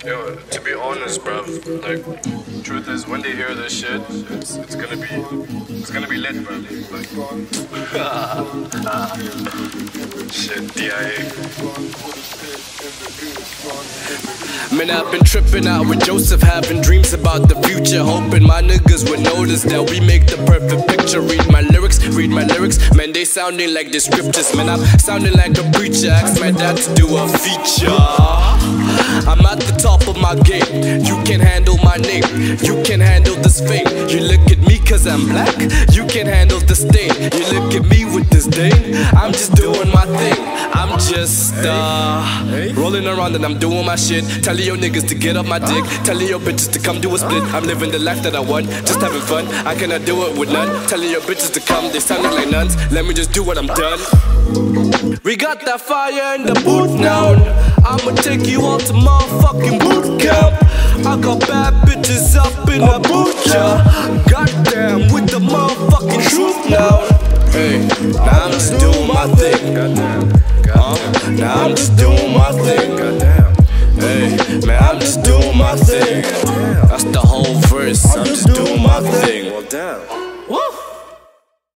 Yo, to be honest, bruv, like, truth is, when they hear this shit, it's gonna be lit, bruv. Like, shit, DIA. Man, I've been tripping out with Joseph, having dreams about the future, hoping my niggas would notice that we make the perfect picture. Read my lyrics, man, they sounding like the scriptures. Man, I'm sounding like a preacher, asked my dad to do a feature. I'm at the top of my game, you can handle my name, you can handle this fame. You look at me cause I'm black, you can handle the stain. You look at me with disdain, I'm just doing my thing. I'm just rolling around and I'm doing my shit. Telling your niggas to get up my dick, telling your bitches to come do a split. I'm living the life that I want, just having fun, I cannot do it with none. Telling your bitches to come, they sounding like nuns. Let me just do what I'm done. We got that fire in the booth now, I'ma take you all to motherfucking boot camp. I got bad bitches up in the boot, yeah. Goddamn, with the motherfucking truth now. Hey, now I'm just doing my thing. Goddamn. Now I'm just doing my thing. Goddamn. Hey, man, I'm just doing my thing. That's the whole verse. I'm just doing my thing. Well, damn.